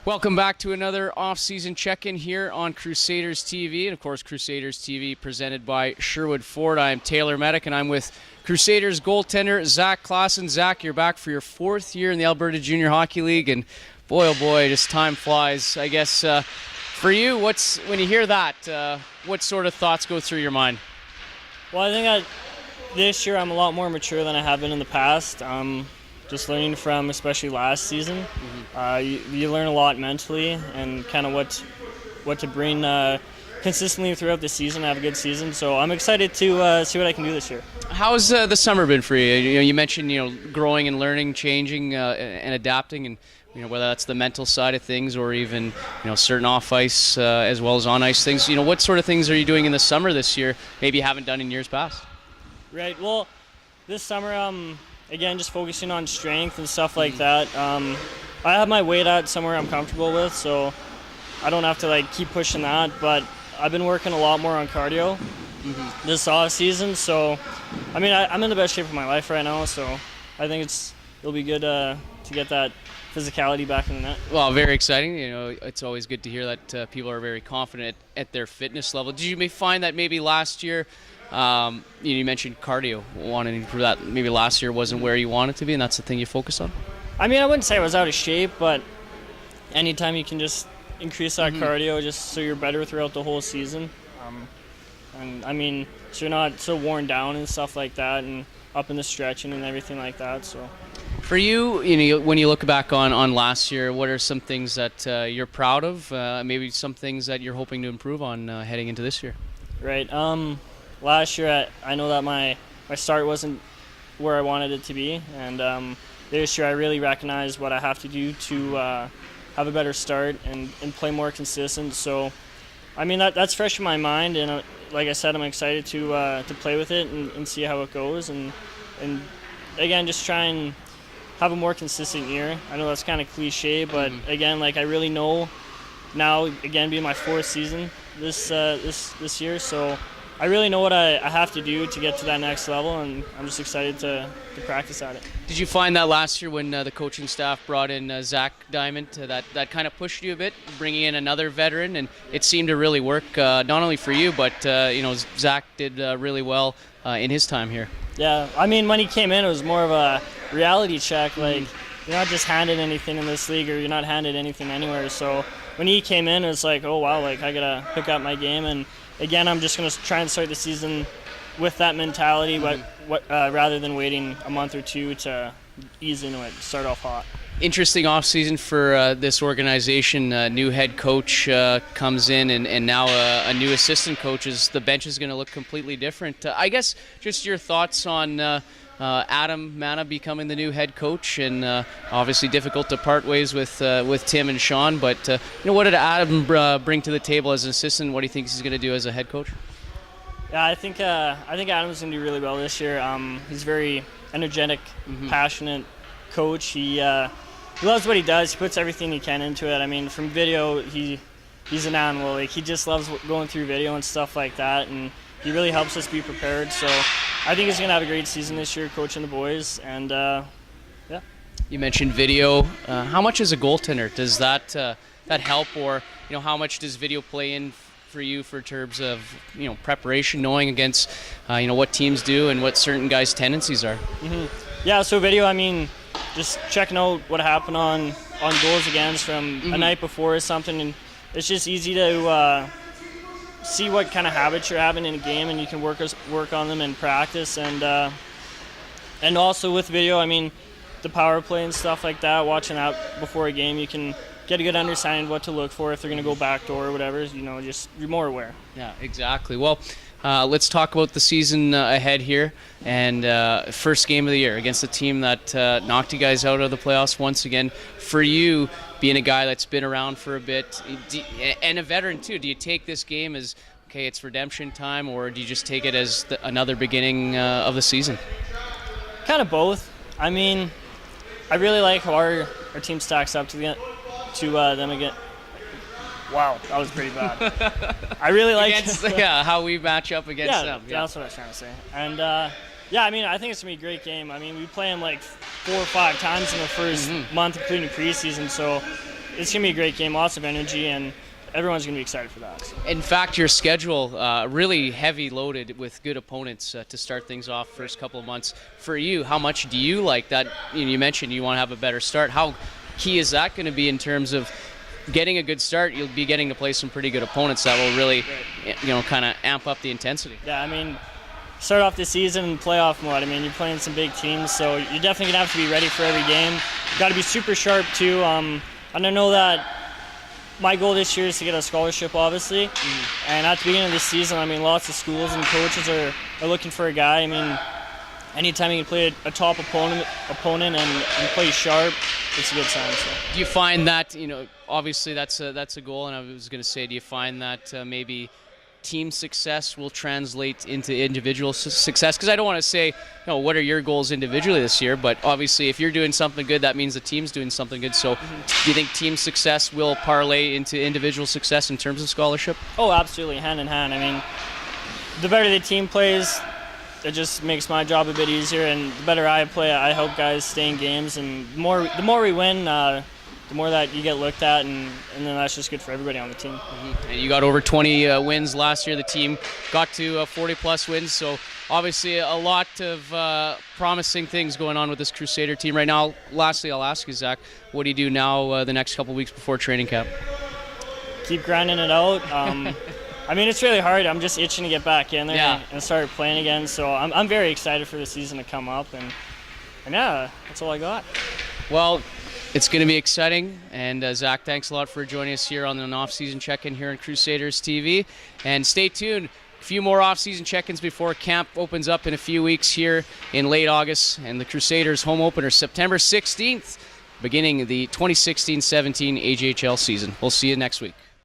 Welcome back to another off-season check-in here on Crusaders TV, and of course Crusaders TV presented by Sherwood Ford. I'm Taylor Medak, and I'm with Crusaders goaltender Zac Klassen. Zac, you're back for your fourth year in the Alberta Junior Hockey League, and boy, oh boy, just time flies. I guess for you, when you hear that, what sort of thoughts go through your mind? Well, I think this year I'm a lot more mature than I have been in the past. Just learning from especially last season. You learn a lot mentally and kind of what to bring consistently throughout the season, have a good season. So I'm excited to see what I can do this year. How's the summer been for you? You mentioned growing and learning, changing and adapting, and whether that's the mental side of things or even certain off ice as well as on ice things. What sort of things are you doing in the summer this year maybe you haven't done in years past? Right. Well, this summer again, just focusing on strength and stuff like that. I have my weight at somewhere I'm comfortable with, so I don't have to keep pushing that. But I've been working a lot more on cardio this off season. So, I'm in the best shape of my life right now. So, I think it'll be good to get that physicality back in the net. Well, very exciting. It's always good to hear that people are very confident at their fitness level. Did you find that maybe last year? You mentioned cardio, wanting to improve that. Maybe last year wasn't where you wanted to be, and that's the thing you focused on? I wouldn't say I was out of shape, but anytime you can just increase that cardio just so you're better throughout the whole season. So you're not so worn down and stuff like that, and up in the stretching and everything like that. So, for you, when you look back on last year, what are some things that you're proud of? Maybe some things that you're hoping to improve on heading into this year? Right. Last year, I know that my start wasn't where I wanted it to be, and this year I really recognize what I have to do to have a better start and play more consistent. So, that's fresh in my mind, and like I said, I'm excited to play with it and see how it goes, and again, just try and have a more consistent year. I know that's kind of cliche, but again, I really know now, again, being my fourth season this year, so I really know what I have to do to get to that next level, and I'm just excited to practice at it. Did you find that last year when the coaching staff brought in Zach Diamond, that kind of pushed you a bit, bringing in another veteran, and it seemed to really work, not only for you, but Zach did really well in his time here? Yeah, when he came in, it was more of a reality check. You're not just handed anything in this league, or you're not handed anything anywhere. So when he came in, it was oh wow, I gotta pick up my game. And again, I'm just going to try and start the season with that mentality, rather than waiting a month or two to ease into it, start off hot. Interesting off-season for this organization. New head coach comes in, and now a new assistant coach. The bench is going to look completely different. I guess just your thoughts on Adam Mana becoming the new head coach, and obviously difficult to part ways with Tim and Sean, but what did Adam bring to the table as an assistant? What do you think he's going to do as a head coach? Yeah, I think Adam's going to do really well this year. He's very energetic, passionate coach. He loves what he does. He puts everything he can into it. From video, he's an animal. He just loves going through video and stuff like that, and he really helps us be prepared. So I think he's going to have a great season this year coaching the boys, and yeah. You mentioned video. How much as a goaltender does that help, or how much does video play in for you for terms of preparation, knowing against what teams do and what certain guys' tendencies are? Yeah, so video, just checking out what happened on goals against from a night before or something, and it's just easy to see what kind of habits you're having in a game, and you can work on them in practice, and also with video, the power play and stuff like that, watching that before a game, you can get a good understanding of what to look for if they're going to go backdoor or whatever. Just you're more aware. Yeah, exactly. Well, let's talk about the season ahead here, and first game of the year against a team that knocked you guys out of the playoffs once again. For you, being a guy that's been around for a bit and a veteran too, do you take this game as, okay, it's redemption time, or do you just take it as another beginning of the season? Kind of both. I really like how our team stacks up to them again. Wow, that was pretty bad. I really like how we match up against them. Yeah, that's what I was trying to say. And I think it's gonna be a great game. We play them 4 or 5 times in the first month, including preseason. So it's going to be a great game, lots of energy, and everyone's going to be excited for that. So. In fact, your schedule really heavy loaded with good opponents to start things off first couple of months. For you, how much do you like that? You mentioned you want to have a better start. How key is that going to be in terms of getting a good start? You'll be getting to play some pretty good opponents that will really, kind of amp up the intensity. Yeah, I mean, start off the season in playoff mode. I mean, you're playing some big teams, so you're definitely going to have to be ready for every game. You've got to be super sharp, too. And I know that my goal this year is to get a scholarship, obviously. And at the beginning of the season, I mean, lots of schools and coaches are looking for a guy. I mean, anytime you can play a top opponent and play sharp, it's a good sign. So. Do you find that, obviously that's a goal, and I was going to say, do you find that maybe team success will translate into individual success? Because I don't want to say, what are your goals individually this year, but obviously if you're doing something good, that means the team's doing something good. So do you think team success will parlay into individual success in terms of scholarship? Oh, absolutely, hand in hand. I mean, the better the team plays, it just makes my job a bit easier, and the better I play, I help guys stay in games, and the more we win, the more that you get looked at, and then that's just good for everybody on the team. And you got over 20 wins last year. The team got to 40-plus wins, so obviously a lot of promising things going on with this Crusader team right now. Lastly, I'll ask you, Zach, what do you do now the next couple weeks before training camp? Keep grinding it out. I mean, it's really hard. I'm just itching to get back in there and start playing again, so I'm very excited for the season to come up, and yeah, that's all I got. Well, it's going to be exciting, and Zach, thanks a lot for joining us here on an off-season check-in here on Crusaders TV. And stay tuned. A few more off-season check-ins before camp opens up in a few weeks here in late August, and the Crusaders home opener September 16th, beginning the 2016-17 AJHL season. We'll see you next week.